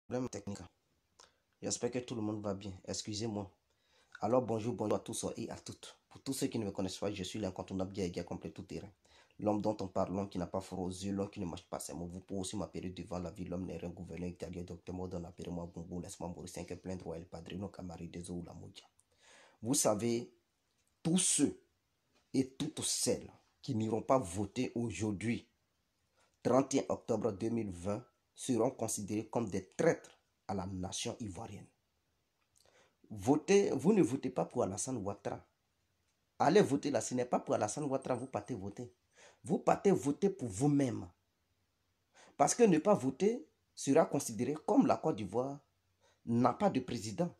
Problème technique. J'espère que tout le monde va bien. Excusez-moi. Alors bonjour à tous et à toutes. Pour tous ceux qui ne me connaissent pas, je suis l'incontournable guerrier complet tout terrain. L'homme dont on parle, l'homme qui n'a pas froid aux yeux, l'homme qui ne marche pas ses mots. Vous pouvez aussi m'appeler devant la vie, l'homme n'est rien gouverneur italien, docteur Modon, appelez-moi Bongo, laisse-moi mourir 5 plein droit, El Padrino, Camari, des ou la Modia. Vous savez, tous ceux et toutes celles qui n'iront pas voter aujourd'hui, 31 octobre 2020, seront considérés comme des traîtres à la nation ivoirienne. Votez, vous ne votez pas pour Alassane Ouattara. Allez voter là, ce n'est pas pour Alassane Ouattara, vous partez voter. Vous partez voter pour vous-même. Parce que ne pas voter sera considéré comme la Côte d'Ivoire n'a pas de président.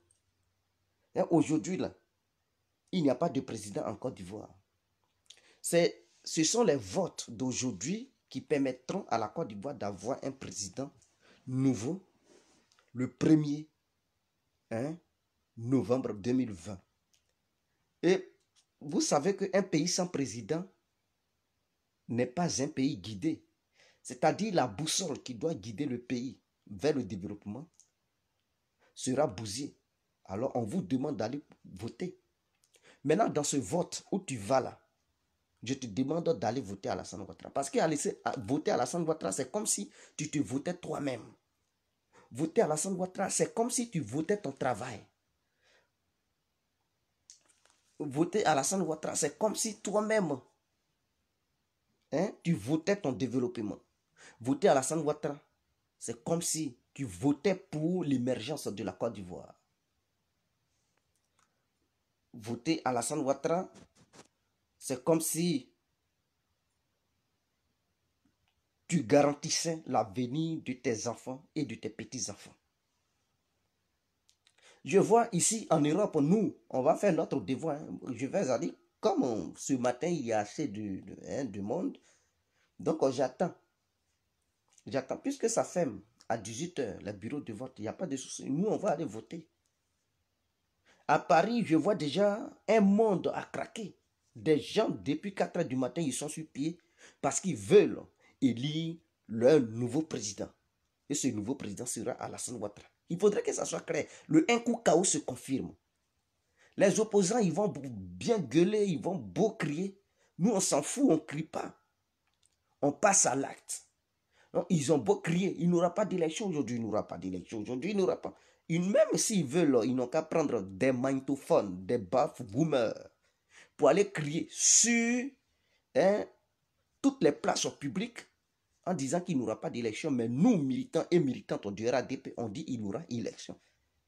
Aujourd'hui, là, il n'y a pas de président en Côte d'Ivoire. Ce sont les votes d'aujourd'hui qui permettront à la Côte d'Ivoire d'avoir un président nouveau le 1er novembre 2020. Et vous savez qu'un pays sans président n'est pas un pays guidé. C'est-à-dire la boussole qui doit guider le pays vers le développement sera bousillée. Alors on vous demande d'aller voter. Maintenant, dans ce vote où tu vas là, je te demande d'aller voter à Alassane Ouattara. Parce que voter à Alassane Ouattara, c'est comme si tu te votais toi-même. Voter à Alassane Ouattara, c'est comme si tu votais ton travail. Voter à Alassane Ouattara, c'est comme si toi-même, tu votais ton développement. Voter à Alassane Ouattara, c'est comme si tu votais pour l'émergence de la Côte d'Ivoire. Voter à Alassane Ouattara, c'est comme si tu garantissais l'avenir de tes enfants et de tes petits-enfants. Je vois ici en Europe, nous, on va faire notre devoir. Je vais aller, comme ce matin, il y a assez de monde, donc j'attends. J'attends, puisque ça ferme à 18 h, le bureau de vote, il n'y a pas de souci. Nous, on va aller voter. À Paris, je vois déjà un monde à craquer. Des gens, depuis 4 h du matin, ils sont sur pied parce qu'ils veulent élire leur nouveau président. Et ce nouveau président sera Alassane Ouattara. Il faudrait que ça soit clair. Le un coup chaos se confirme. Les opposants, ils vont bien gueuler, ils vont beau crier. Nous, on s'en fout, on ne crie pas. On passe à l'acte. Ils ont beau crier, il n'y aura pas d'élection aujourd'hui, il n'y aura pas d'élection aujourd'hui, il n'y aura pas. Même s'ils veulent, ils n'ont qu'à prendre des magnétophones, des baffes boomers, pour aller crier sur toutes les places publiques en disant qu'il n'y aura pas d'élection. Mais nous, militants et militantes du RADP, on dit qu'il y aura élection.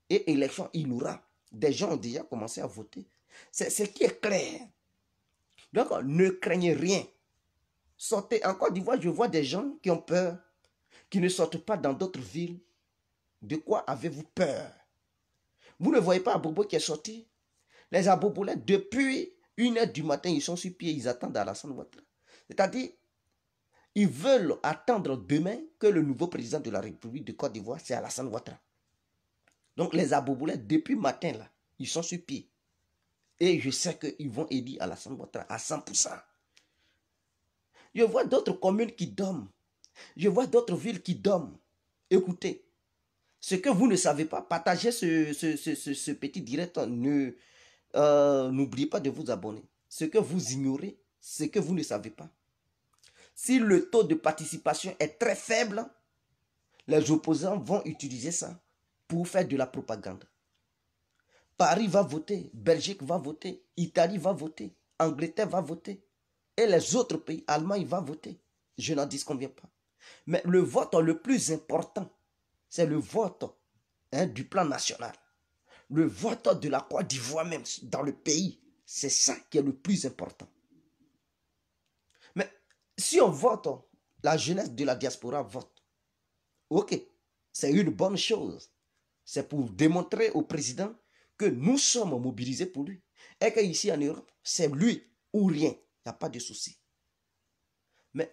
Et élection, il y aura. Des gens ont déjà commencé à voter. C'est ce qui est clair. Donc, ne craignez rien. Sortez. En Côte d'Ivoire, je vois des gens qui ont peur, qui ne sortent pas dans d'autres villes. De quoi avez-vous peur? Vous ne voyez pas Abobo qui est sorti? Les Abobolais, depuis 1 h du matin, ils sont sur pied, ils attendent Alassane Ouattara. C'est-à-dire, ils veulent attendre demain que le nouveau président de la République de Côte d'Ivoire, c'est Alassane Ouattara. Donc les Abobolais, depuis matin, là, ils sont sur pied. Et je sais qu'ils vont élire Alassane Ouattara à 100%. Je vois d'autres communes qui dorment. Je vois d'autres villes qui dorment. Écoutez, ce que vous ne savez pas, partagez ce petit direct. N'oubliez pas de vous abonner. Ce que vous ignorez, ce que vous ne savez pas. Si le taux de participation est très faible, les opposants vont utiliser ça pour faire de la propagande. Paris va voter, Belgique va voter, Italie va voter, Angleterre va voter. Et les autres pays, Allemagne va voter. Je n'en disconviens pas. Mais le vote le plus important, c'est le vote du plan national. Le vote de la Côte d'Ivoire même dans le pays. C'est ça qui est le plus important. Mais si on vote, la jeunesse de la diaspora vote. Ok, c'est une bonne chose. C'est pour démontrer au président que nous sommes mobilisés pour lui. Et qu'ici en Europe, c'est lui ou rien. Il n'y a pas de souci. Mais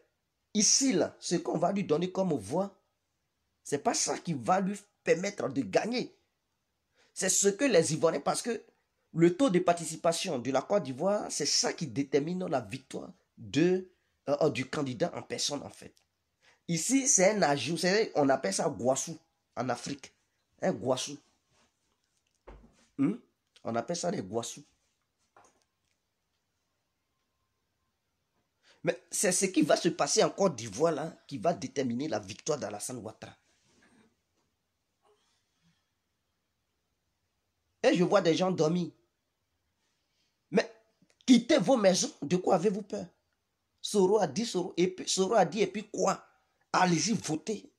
ici, là, ce qu'on va lui donner comme voix, ce n'est pas ça qui va lui permettre de gagner. C'est ce que les Ivoiriens, parce que le taux de participation de la Côte d'Ivoire, c'est ça qui détermine la victoire du candidat en personne, en fait. Ici, c'est un ajout, on appelle ça Guassou en Afrique. Un Guassou. On appelle ça des Guassous. Mais c'est ce qui va se passer en Côte d'Ivoire là qui va déterminer la victoire d'Alassane Ouattara. Et je vois des gens dormir. Mais quittez vos maisons. De quoi avez-vous peur? Soro a dit Soro. Et puis Soro a dit et puis quoi? Allez-y voter.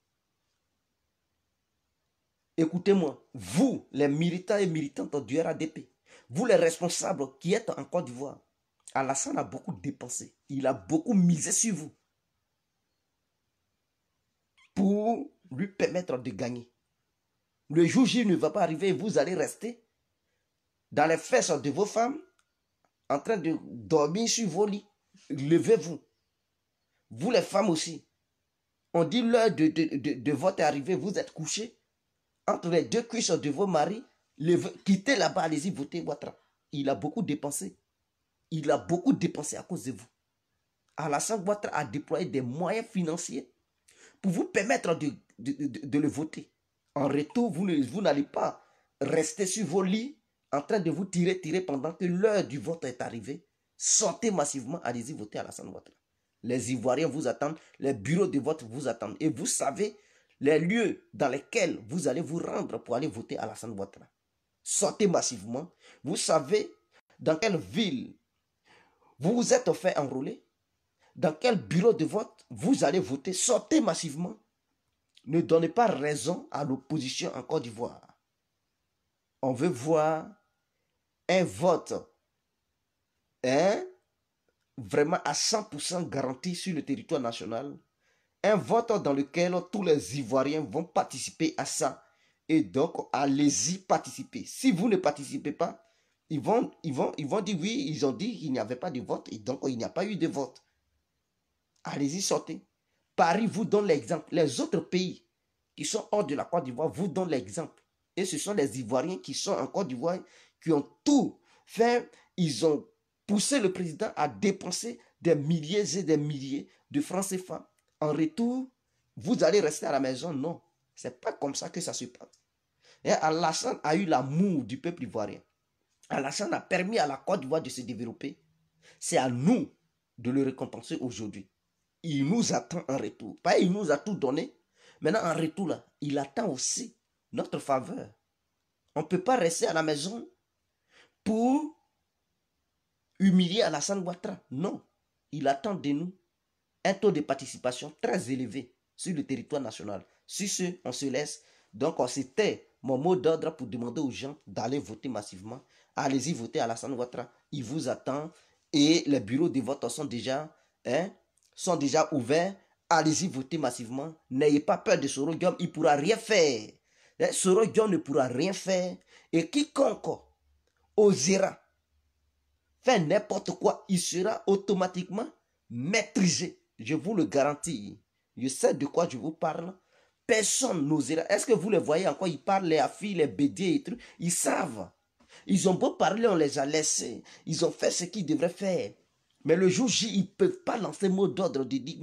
Écoutez-moi, vous, les militants et militantes du RADP, vous les responsables qui êtes en Côte d'Ivoire, Alassane a beaucoup dépensé. Il a beaucoup misé sur vous pour lui permettre de gagner. Le jour J ne va pas arriver et vous allez rester dans les fesses de vos femmes en train de dormir sur vos lits. Levez-vous. Vous les femmes aussi. On dit l'heure de votre arrivée, vous êtes couchés entre les deux cuisses de vos maris. Quittez là-bas, allez-y voter Ouattara. Il a beaucoup dépensé. Il a beaucoup dépensé à cause de vous. Alassane Ouattara a déployé des moyens financiers pour vous permettre de le voter. En retour, vous n'allez pas rester sur vos lits en train de vous tirer pendant que l'heure du vote est arrivée. Sortez massivement, allez-y voter Alassane Ouattara. Les Ivoiriens vous attendent, les bureaux de vote vous attendent. Et vous savez les lieux dans lesquels vous allez vous rendre pour aller voter Alassane Ouattara. Sortez massivement. Vous savez dans quelle ville vous vous êtes fait enrôler. Dans quel bureau de vote vous allez voter. Sortez massivement. Ne donnez pas raison à l'opposition en Côte d'Ivoire. On veut voir un vote vraiment à 100% garanti sur le territoire national. Un vote dans lequel tous les Ivoiriens vont participer à ça. Et donc, allez-y participer. Si vous ne participez pas, ils vont dire oui, ils ont dit qu'il n'y avait pas de vote. Et donc, il n'y a pas eu de vote. Allez-y, sortez. Paris vous donne l'exemple. Les autres pays qui sont hors de la Côte d'Ivoire vous donnent l'exemple. Et ce sont les Ivoiriens qui sont en Côte d'Ivoire qui ont tout fait. Ils ont poussé le président à dépenser des milliers et des milliers de francs CFA. En retour, vous allez rester à la maison. Non, ce n'est pas comme ça que ça se passe. Et Alassane a eu l'amour du peuple ivoirien. Alassane a permis à la Côte d'Ivoire de se développer. C'est à nous de le récompenser aujourd'hui. Il nous attend en retour. Pas il nous a tout donné. Maintenant, en retour, là, il attend aussi notre faveur. On ne peut pas rester à la maison pour humilier Alassane Ouattara. Non, il attend de nous un taux de participation très élevé sur le territoire national. Sur ce, on se laisse. Donc, c'était mon mot d'ordre pour demander aux gens d'aller voter massivement. Allez-y voter Alassane Ouattara. Il vous attend. Et les bureaux de vote sont déjà ouverts. Allez-y voter massivement. N'ayez pas peur de Soro Diom. Il ne pourra rien faire. Soro Diom ne pourra rien faire. Et quiconque osera faire n'importe quoi, il sera automatiquement maîtrisé. Je vous le garantis. Je sais de quoi je vous parle. Personne n'osera. Est-ce que vous les voyez encore? Ils parlent, les affiches, les BD et trucs. Ils savent. Ils ont beau parler, on les a laissés. Ils ont fait ce qu'ils devraient faire. Mais le jour J, ils ne peuvent pas lancer mot d'ordre de dire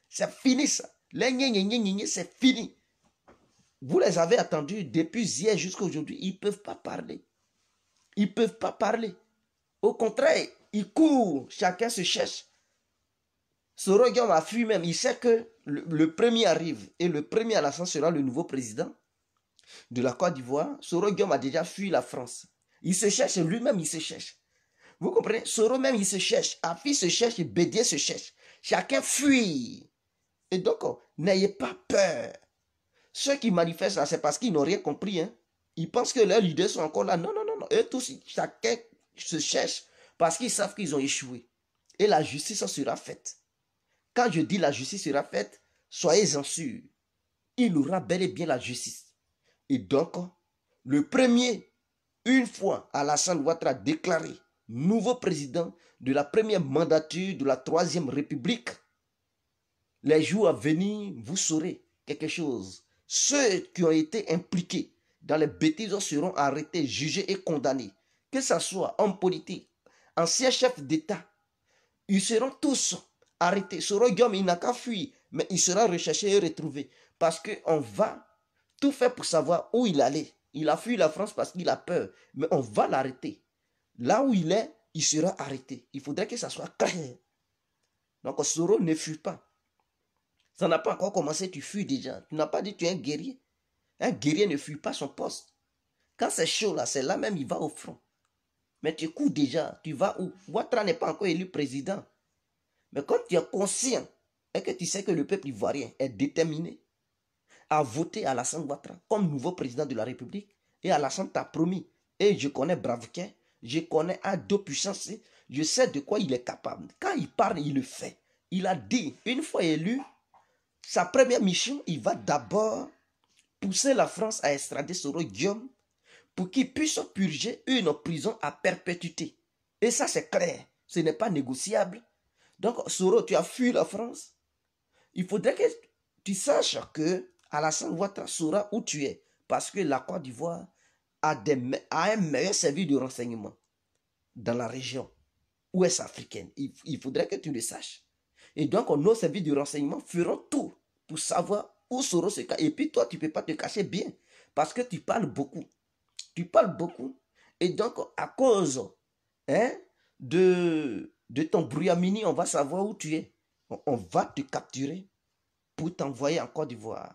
c'est fini ça. C'est fini. Vous les avez attendus depuis hier jusqu'à aujourd'hui. Ils ne peuvent pas parler. Ils ne peuvent pas parler. Au contraire, ils courent. Chacun se cherche. Soro Diom a fui même. Il sait que le premier arrive. Et le premier à la fin sera le nouveau président de la Côte d'Ivoire. Soro Diom a déjà fui la France. Il se cherche. Lui-même, il se cherche. Vous comprenez? Soro même, il se cherche. Afi se cherche et Bédier se cherche. Chacun fuit. Et donc, n'ayez pas peur. Ceux qui manifestent là, c'est parce qu'ils n'ont rien compris. Hein. Ils pensent que leurs leaders sont encore là. Non, non, non, non. Eux tous, chacun se cherche parce qu'ils savent qu'ils ont échoué. Et la justice sera faite. Quand je dis la justice sera faite, soyez-en sûrs. Il aura bel et bien la justice. Et donc, le premier, une fois Alassane Ouattara déclaré nouveau président de la première mandature de la Troisième République, les jours à venir, vous saurez quelque chose. Ceux qui ont été impliqués dans les bêtises seront arrêtés, jugés et condamnés. Que ce soit hommes politiques, anciens chefs d'État, ils seront tous arrêtés. Soro Diom, il n'a qu'à fuir, mais il sera recherché et retrouvé. Parce qu'on va tout fait pour savoir où il allait. Il a fui la France parce qu'il a peur. Mais on va l'arrêter. Là où il est, il sera arrêté. Il faudrait que ça soit clair. Donc Soro ne fuit pas. Ça n'a pas encore commencé, tu fuis déjà. Tu n'as pas dit que tu es un guerrier. Un guerrier ne fuit pas son poste. Quand c'est chaud là, c'est là même il va au front. Mais tu cours déjà, tu vas où? Ouattara n'est pas encore élu président. Mais quand tu es conscient et que tu sais que le peuple ivoirien est déterminé à voter Alassane Ouattara comme nouveau président de la République, et Alassane t'a promis, et je connais Bravquin, je connais Ado Puissance, je sais de quoi il est capable. Quand il parle, il le fait. Il a dit, une fois élu, sa première mission, il va d'abord pousser la France à extrader Soro Guillaume pour qu'il puisse purger une prison à perpétuité. Et ça, c'est clair. Ce n'est pas négociable. Donc, Soro, tu as fui la France. Il faudrait que tu saches que Alassane Ouattara saura où tu es. Parce que la Côte d'Ivoire a un meilleur service de renseignement dans la région ouest africaine. Il faudrait que tu le saches. Et donc, nos services de renseignement feront tout pour savoir où Soro se cache. Et puis, toi, tu ne peux pas te cacher bien. Parce que tu parles beaucoup. Tu parles beaucoup. Et donc, à cause de ton brouillamini, on va savoir où tu es. On va te capturer pour t'envoyer en Côte d'Ivoire.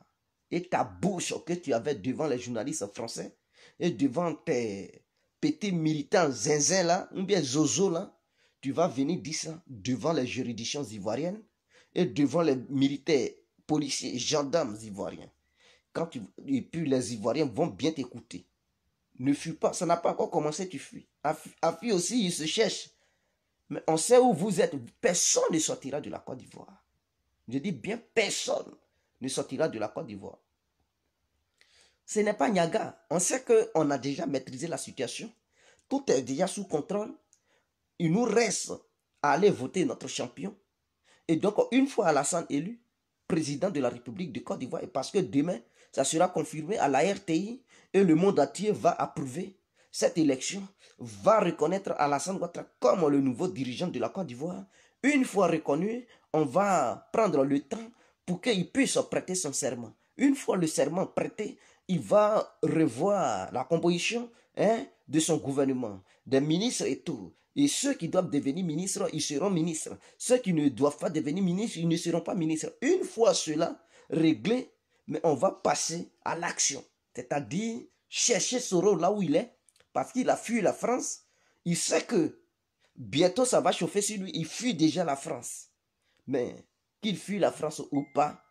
Et ta bouche que tu avais devant les journalistes français et devant tes petits militants zinzin là, ou bien zozo là, tu vas venir dire ça devant les juridictions ivoiriennes et devant les militaires, policiers et gendarmes ivoiriens. Et puis les Ivoiriens vont bien t'écouter. Ne fuis pas, ça n'a pas encore commencé, tu fuis. Afi aussi, il se cherche. Mais on sait où vous êtes. Personne ne sortira de la Côte d'Ivoire. Je dis bien personne ne sortira de la Côte d'Ivoire. Ce n'est pas Niaga. On sait qu'on a déjà maîtrisé la situation. Tout est déjà sous contrôle. Il nous reste à aller voter notre champion. Et donc, une fois Alassane élu président de la République de Côte d'Ivoire, et parce que demain, ça sera confirmé à la RTI et le monde entier va approuver cette élection, va reconnaître Alassane Ouattara comme le nouveau dirigeant de la Côte d'Ivoire. Une fois reconnu, on va prendre le temps pour qu'il puisse prêter son serment. Une fois le serment prêté, il va revoir la composition de son gouvernement, des ministres et tout. Et ceux qui doivent devenir ministres, ils seront ministres. Ceux qui ne doivent pas devenir ministres, ils ne seront pas ministres. Une fois cela réglé, mais on va passer à l'action. C'est-à-dire chercher Soro là où il est, parce qu'il a fui la France. Il sait que bientôt ça va chauffer sur lui. Il fuit déjà la France. Mais qu'il fuit la France ou pas,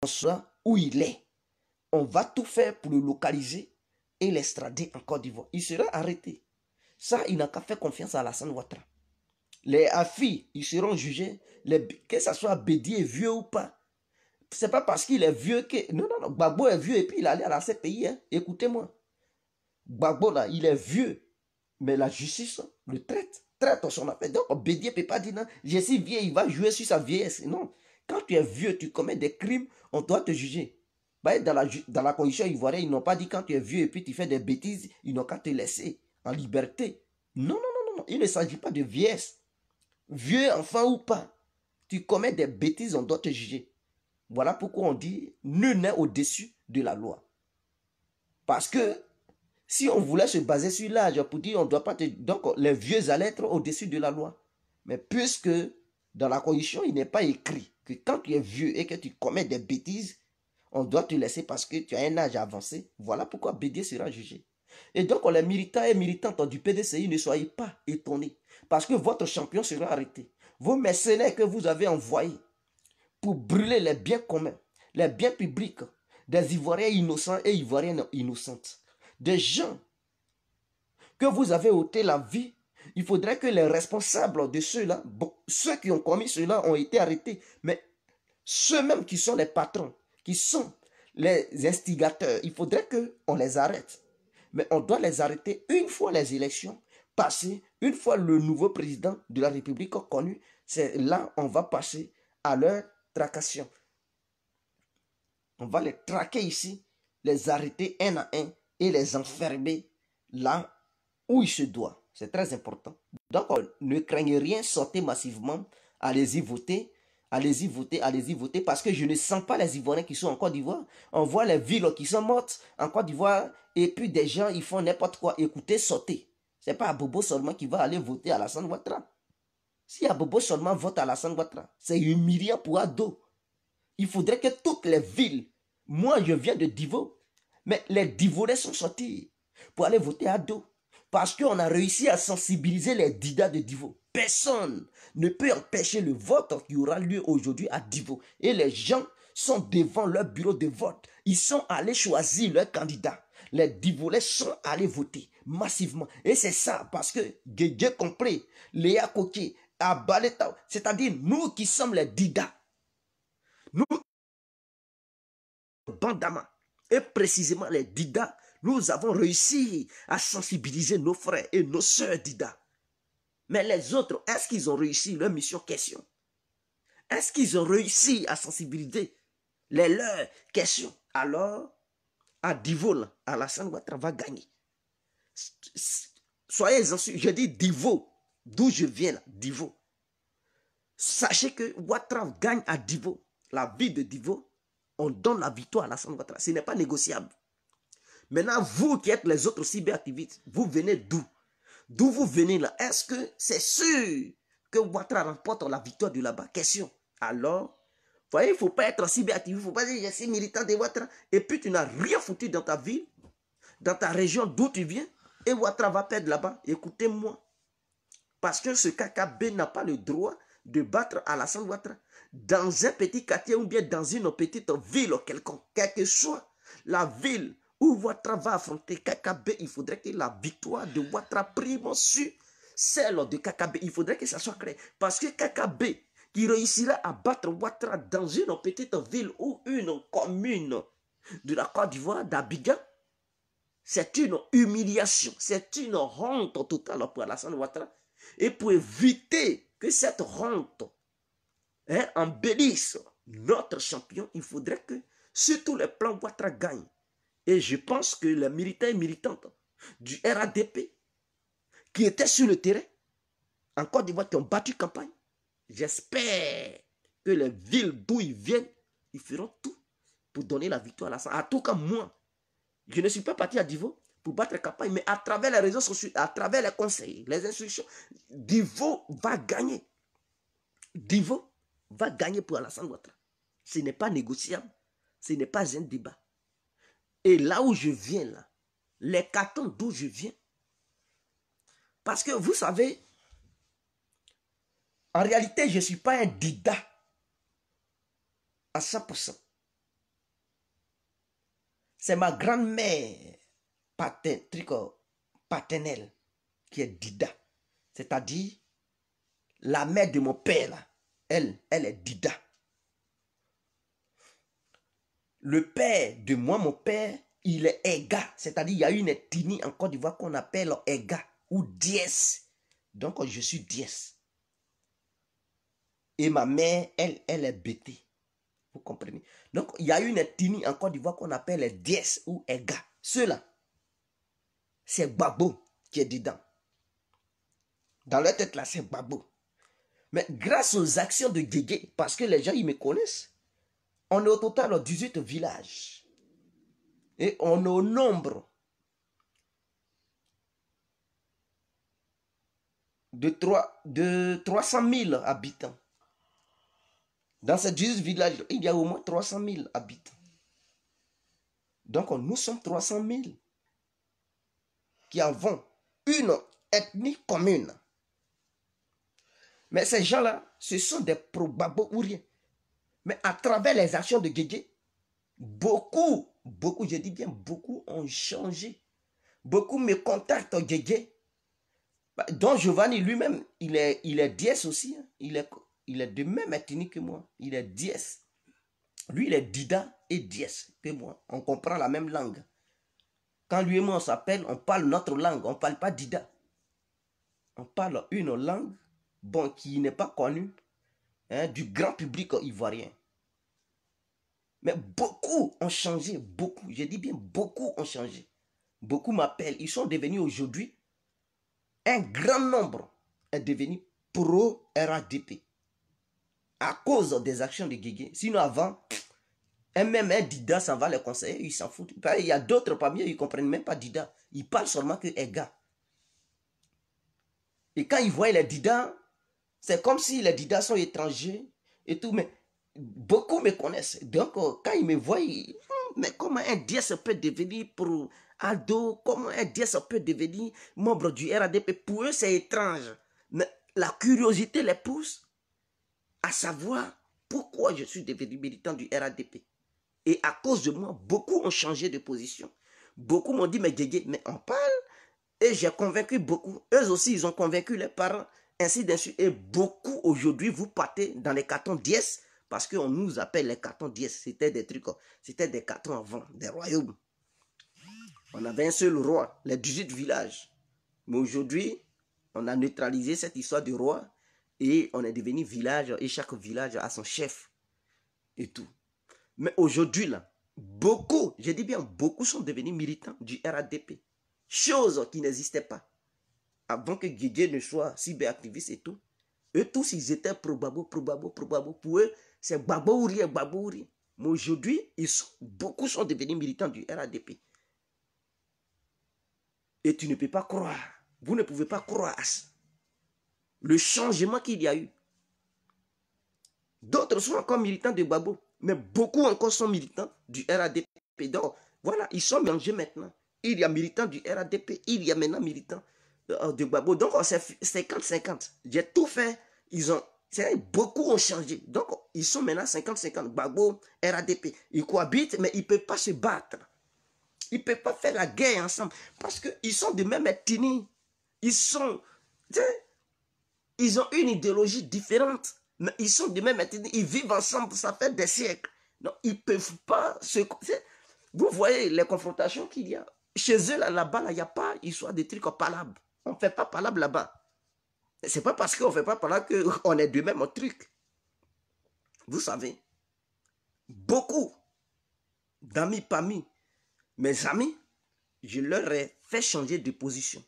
on saura où il est. On va tout faire pour le localiser et l'extrader en Côte d'Ivoire. Il sera arrêté. Ça, il n'a qu'à faire confiance à Alassane Ouattara. Les Afi, ils seront jugés, que ce soit Bédié vieux ou pas. C'est pas parce qu'il est vieux que... Non, non, non. Gbagbo est vieux et puis il allait à la CPI. Hein. Écoutez-moi. Gbagbo, là, il est vieux. Mais la justice le traite son affaire. Donc, Bédié ne peut pas dire non, je suis vieux, il va jouer sur sa vieillesse. Non. Quand tu es vieux, tu commets des crimes, on doit te juger. Dans la condition ivoirienne, ils n'ont pas dit quand tu es vieux et puis tu fais des bêtises, ils n'ont qu'à te laisser en liberté. Non, non, non, non. Il ne s'agit pas de vieillesse. Vieux, enfant ou pas, tu commets des bêtises, on doit te juger. Voilà pourquoi on dit nul n'est au-dessus de la loi. Parce que si on voulait se baser sur l'âge pour dire on ne doit pas te... Donc les vieux allaient être au-dessus de la loi. Mais puisque dans la condition, il n'est pas écrit que quand tu es vieux et que tu commets des bêtises, on doit te laisser parce que tu as un âge avancé. Voilà pourquoi Bédié sera jugé. Et donc les militants et militantes du PDCI, ne soyez pas étonnés. Parce que votre champion sera arrêté. Vos mercenaires que vous avez envoyés pour brûler les biens communs, les biens publics des Ivoiriens innocents et Ivoiriennes innocentes. Des gens que vous avez ôté la vie, il faudrait que les responsables de ceux-là, bon, ceux qui ont commis cela ont été arrêtés, mais ceux-mêmes qui sont les patrons, qui sont les instigateurs, il faudrait qu'on les arrête. Mais on doit les arrêter une fois les élections passées, une fois le nouveau président de la République connu, c'est là on va passer à leur tracation. On va les traquer ici, les arrêter un à un et les enfermer là où il se doit. C'est très important. Donc, ne craignez rien, sortez massivement, allez-y voter. allez-y voter, parce que je ne sens pas les Ivoiriens qui sont en Côte d'Ivoire. On voit les villes qui sont mortes en Côte d'Ivoire, et puis des gens, ils font n'importe quoi. Écoutez, sautez. Ce n'est pas Bobo seulement qui va aller voter à Alassane Ouattara. Si Bobo seulement vote à Alassane Ouattara, c'est humiliant pour Ado. Il faudrait que toutes les villes, moi je viens de Divo, mais les Divolais sont sortis pour aller voter à Ado. Parce qu'on a réussi à sensibiliser les Dida de Divo. Personne ne peut empêcher le vote qui aura lieu aujourd'hui à Divo. Et les gens sont devant leur bureau de vote. Ils sont allés choisir leur candidat. Les Divolais sont allés voter massivement. Et c'est ça, parce que Guégué compris, Léa Koké, Abaleta, c'est-à-dire nous qui sommes les Dida. Nous, Bandama, et précisément les Dida, nous avons réussi à sensibiliser nos frères et nos sœurs Dida. Mais les autres, est-ce qu'ils ont réussi leur mission? Question. Est-ce qu'ils ont réussi à sensibiliser les leurs? Question. Alors, à Divo, Alassane Ouattara va gagner. Soyez-en sûrs, je dis Divo, d'où je viens là, Divo. Sachez que Ouattara gagne à Divo, la ville de Divo, on donne la victoire à Alassane Ouattara. Ce n'est pas négociable. Maintenant, vous qui êtes les autres cyberactivistes, vous venez d'où? D'où vous venez là? Est-ce que c'est sûr que Ouattara remporte la victoire de là-bas? Question. Alors, vous voyez, il ne faut pas être cyberactiviste. Il ne faut pas dire je suis militant de Ouattara et puis tu n'as rien foutu dans ta ville, dans ta région d'où tu viens, et Ouattara va perdre là-bas. Écoutez-moi. Parce que ce KKB n'a pas le droit de battre Alassane Ouattara dans un petit quartier ou bien dans une petite ville quelconque, quelle que soit la ville où Ouattara va affronter KKB, il faudrait que la victoire de Ouattara prime sur celle de KKB. Il faudrait que ça soit clair. Parce que KKB qui réussira à battre Ouattara dans une petite ville ou une commune de la Côte d'Ivoire, d'Abidjan, c'est une humiliation, c'est une honte totale pour Alassane Ouattara. Et pour éviter que cette honte embellisse notre champion, il faudrait que sur tous les plans Ouattara gagne. Et je pense que les militants et militantes du RADP qui étaient sur le terrain, en Côte d'Ivoire, qui ont battu campagne, j'espère que les villes d'où ils viennent, ils feront tout pour donner la victoire à Alassane. En tout cas, moi, je ne suis pas parti à Divo pour battre campagne, mais à travers les réseaux sociaux, à travers les conseils, les instructions, Divo va gagner. Divo va gagner pour Alassane Ouattara. Ce n'est pas négociable. Ce n'est pas un débat. Et là où je viens, là, les cartons d'où je viens, parce que vous savez, en réalité, je ne suis pas un Dida à 100%. C'est ma grand-mère paternelle qui est Dida. C'est-à-dire, la mère de mon père, là, elle est Dida. Le père de moi, mon père, il est Ega. C'est-à-dire, il y a une ethnie en Côte d'Ivoire qu'on appelle Ega ou Diès. Donc, je suis Diès. Et ma mère, elle est Bété. Vous comprenez? Donc, il y a une ethnie en Côte d'Ivoire qu'on appelle les Diès ou Ega. Ceux-là, c'est Babo qui est dedans. Dans leur tête, là, c'est Babo. Mais grâce aux actions de Guégué, parce que les gens, ils me connaissent, on est au total 18 villages. Et on est au nombre de 300 000 habitants. Dans ces 18 villages, il y a au moins 300 000 habitants. Donc, nous sommes 300 000 qui avons une ethnie commune. Mais ces gens-là, ce sont des probabo ou rien. Mais à travers les actions de Guégué, beaucoup, je dis bien beaucoup, ont changé. Beaucoup me contactent Guégué. Donc Giovanni lui-même, il est Diès aussi. Hein. Il est de même ethnie que moi. Il est Diès. Lui, il est Dida et Diès que moi. On comprend la même langue. Quand lui et moi on s'appelle, on parle notre langue. On ne parle pas Dida. On parle une langue qui n'est pas connue du grand public ivoirien. Mais beaucoup ont changé. Beaucoup. Je dis bien beaucoup ont changé. Beaucoup m'appellent. Ils sont devenus aujourd'hui, un grand nombre est devenu pro-RADP. À cause des actions de Guégué. Sinon, avant, même un Dida s'en va les conseiller, ils s'en foutent. Il y a d'autres parmi eux, ils ne comprennent même pas Dida. Ils parlent seulement que Ega. Et quand ils voient les Dida, c'est comme si les Dida sont étrangers et tout, mais beaucoup me connaissent. Donc, quand ils me voient, mais comment un DS peut devenir pour Aldo, comment un DS peut devenir membre du RADP? Pour eux, c'est étrange. Mais la curiosité les pousse à savoir pourquoi je suis devenu militant du RADP. Et à cause de moi, beaucoup ont changé de position. Beaucoup m'ont dit, mais Guégué, mais on parle. Et j'ai convaincu beaucoup. Eux aussi, ils ont convaincu les parents, ainsi de suite. Et beaucoup, aujourd'hui, vous partez dans les cartons dièses, parce qu'on nous appelle les cartons dièses. C'était des trucs, c'était des cartons avant, des royaumes. On avait un seul roi, les 18 villages. Mais aujourd'hui, on a neutralisé cette histoire de roi et on est devenu village et chaque village a son chef et tout. Mais aujourd'hui, là, beaucoup, je dis bien beaucoup sont devenus militants du RADP. Chose qui n'existait pas. Avant que Guégué ne soit cyberactiviste et tout, eux tous, ils étaient probabo. Pour eux, c'est Babouri et Babouri. Mais aujourd'hui, beaucoup sont devenus militants du RADP. Et tu ne peux pas croire, vous ne pouvez pas croire à ça. Le changement qu'il y a eu. D'autres sont encore militants de Babo, mais beaucoup encore sont militants du RADP. Donc, voilà, ils sont mélangés maintenant. Il y a militants du RADP, il y a maintenant militants de Babo. Donc, c'est 50-50. J'ai tout fait. Beaucoup ont changé. Donc, ils sont maintenant 50-50. Babo, RADP. Ils cohabitent, mais ils ne peuvent pas se battre. Ils ne peuvent pas faire la guerre ensemble. Parce qu'ils sont de même ethnie. Ils ont une idéologie différente. Mais ils sont de même ethnie. Ils vivent ensemble. Ça fait des siècles. Donc, ils ne peuvent pas se... Vous voyez les confrontations qu'il y a. Chez eux, là-bas, il n'y a pas histoire de trucs palables. On ne fait pas palabre là-bas. Ce n'est pas parce qu'on ne fait pas palabre qu'on est de même truc. Vous savez, beaucoup d'amis parmi mes amis, je leur ai fait changer de position.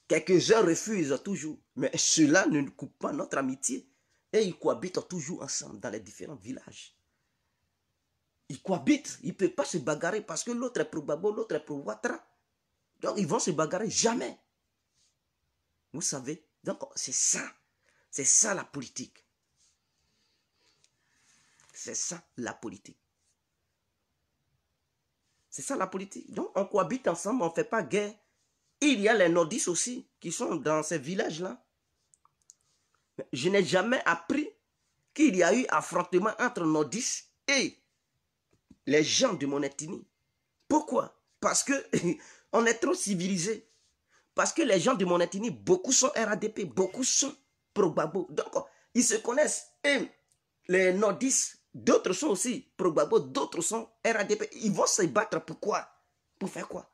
Quelques-uns refusent toujours, mais cela ne coupe pas notre amitié. Et ils cohabitent toujours ensemble dans les différents villages. Ils cohabitent, ils ne peuvent pas se bagarrer parce que l'autre est pour Babo, l'autre est pour Ouattara. Donc ils vont se bagarrer jamais. Vous savez, donc c'est ça la politique. C'est ça la politique. C'est ça la politique. Donc on cohabite ensemble, on ne fait pas guerre. Il y a les nordistes aussi qui sont dans ces villages-là. Je n'ai jamais appris qu'il y a eu affrontement entre nordistes et les gens de mon ethnie. Pourquoi? Parce que on est trop civilisés. Parce que les gens de mon ethnie, beaucoup sont RADP, beaucoup sont pro-Babo. Donc, ils se connaissent. Et les nordistes, d'autres sont aussi pro-Babo, d'autres sont RADP. Ils vont se battre pour quoi? Pour faire quoi?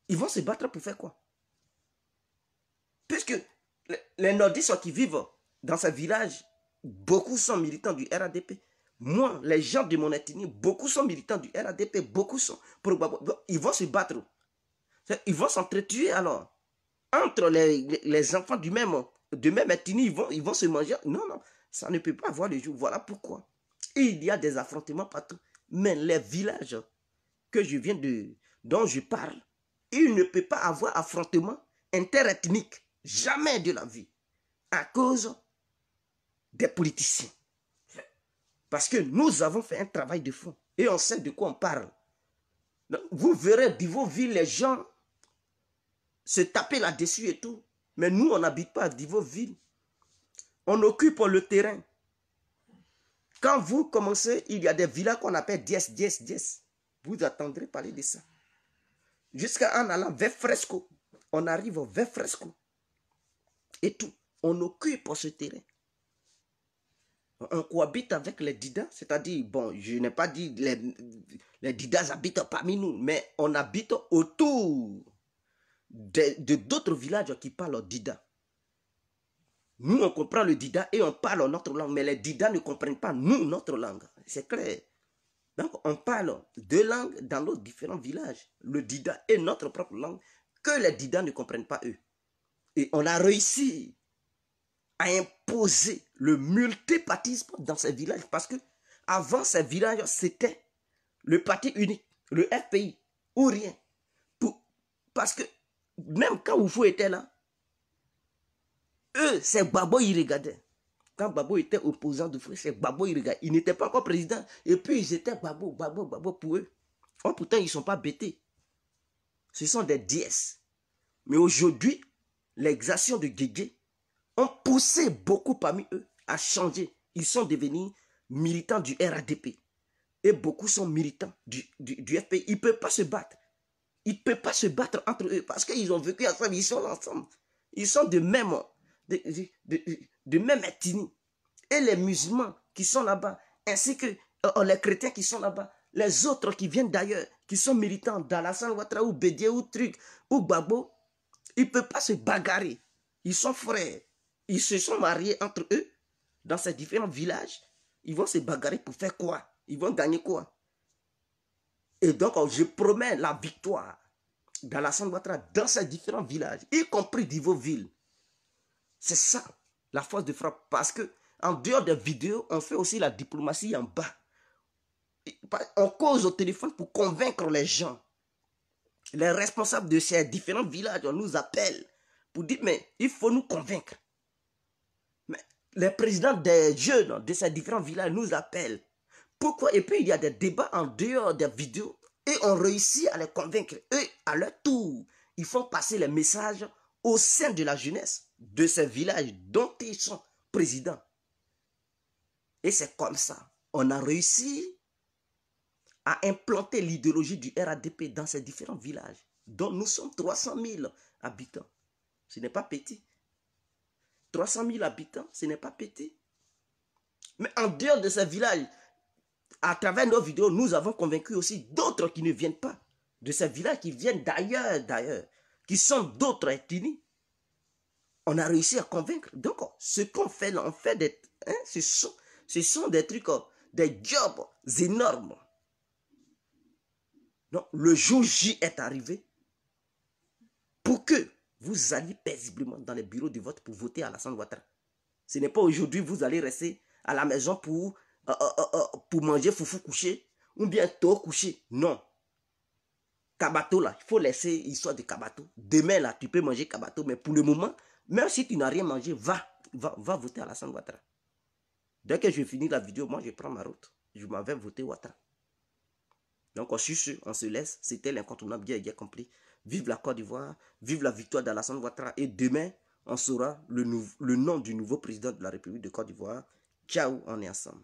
Ils vont se battre pour faire quoi? Puisque les nordistes qui vivent dans ce village, beaucoup sont militants du RADP. Moi, les gens de mon ethnie, beaucoup sont militants du RADP, beaucoup sont pro-Babo. Ils vont se battre. Ils vont s'entretuer alors. Entre les enfants de même ethnie, ils vont se manger. Non, ça ne peut pas avoir le jour. Voilà pourquoi. Il y a des affrontements partout. Mais les villages dont je parle, il ne peut pas avoir affrontement interethnique. Jamais de la vie. À cause des politiciens. Parce que nous avons fait un travail de fond. Et on sait de quoi on parle. Donc, vous verrez dans vos villes les gens se taper là-dessus et tout. Mais nous, on n'habite pas dans vos villes. On occupe le terrain. Quand vous commencez, il y a des villas qu'on appelle 10. Vous attendrez parler de ça. Jusqu'à en allant vers Fresco. On arrive vers Fresco. Et tout. On occupe ce terrain. On cohabite avec les Didas. C'est-à-dire, bon, je n'ai pas dit les Didas habitent parmi nous. Mais on habite autour de d'autres villages qui parlent Dida. Nous, on comprend le Dida et on parle notre langue, mais les Didas ne comprennent pas, nous, notre langue. C'est clair. Donc, on parle deux langues dans nos différents villages. Le Dida est notre propre langue que les Didas ne comprennent pas, eux. Et on a réussi a imposé le multipartisme dans ces villages. Parce que avant ces villages, c'était le parti unique, le FPI, ou rien. Parce que même quand Oufou était là, eux, c'est Gbagbo, ils regardaient. Quand Gbagbo était opposant de Frère, c'est Gbagbo, ils regardaient. Il n'était pas encore président. Et puis, ils étaient Gbagbo pour eux. Oh, pourtant, ils ne sont pas bêtés. Ce sont des déesses. Mais aujourd'hui, les actions de Guégué ont poussé beaucoup parmi eux à changer. Ils sont devenus militants du RADP. Et beaucoup sont militants du FPI. Ils ne peuvent pas se battre. Ils ne peuvent pas se battre entre eux parce qu'ils ont vécu ensemble. Ils sont ensemble. Ils sont de même, de même ethnie. Et les musulmans qui sont là-bas, ainsi que les chrétiens qui sont là-bas, les autres qui viennent d'ailleurs, qui sont militants d'Alassane Ouattara ou Bédié ou Truc ou Gbagbo, ils ne peuvent pas se bagarrer. Ils sont frères. Ils se sont mariés entre eux dans ces différents villages. Ils vont se bagarrer pour faire quoi? Ils vont gagner quoi? Et donc, je promets la victoire d'Alassane Ouattara dans ces différents villages, y compris d'Ivoville. C'est ça, la force de frappe. Parce que en dehors des vidéos, on fait aussi la diplomatie en bas. On cause au téléphone pour convaincre les gens. Les responsables de ces différents villages, on nous appelle pour dire, mais il faut nous convaincre. Mais les présidents des jeunes de ces différents villages nous appellent. Pourquoi? Et puis il y a des débats en dehors des vidéos et on réussit à les convaincre. Eux, à leur tour, ils font passer les messages au sein de la jeunesse de ces villages dont ils sont présidents. Et c'est comme ça. On a réussi à implanter l'idéologie du RADP dans ces différents villages, dont nous sommes 300 000 habitants. Ce n'est pas petit. 300 000 habitants, ce n'est pas petit. Mais en dehors de ces villages, à travers nos vidéos, nous avons convaincu aussi d'autres qui ne viennent pas de ces villages, qui viennent d'ailleurs, qui sont d'autres ethnies. On a réussi à convaincre. Donc, ce qu'on fait là, on fait des... ce sont des trucs, des jobs énormes. Donc, le jour J est arrivé pour que vous alliez paisiblement dans les bureaux de vote pour voter à Alassane Ouattara. Ce n'est pas aujourd'hui vous allez rester à la maison pour manger foufou couché ou bien tôt couché. Non. Kabato là, il faut laisser l'histoire de Kabato. Demain là, tu peux manger Kabato, mais pour le moment, même si tu n'as rien mangé, va voter à Alassane Ouattara. Dès que je finis la vidéo, moi je prends ma route. Je m'en vais voter Ouattara. Donc sur ce, on se laisse. C'était l'incontournable, bien compris. Vive la Côte d'Ivoire, vive la victoire d'Alassane Ouattara. Et demain, on saura le nom du nouveau président de la République de Côte d'Ivoire. Ciao, on est ensemble.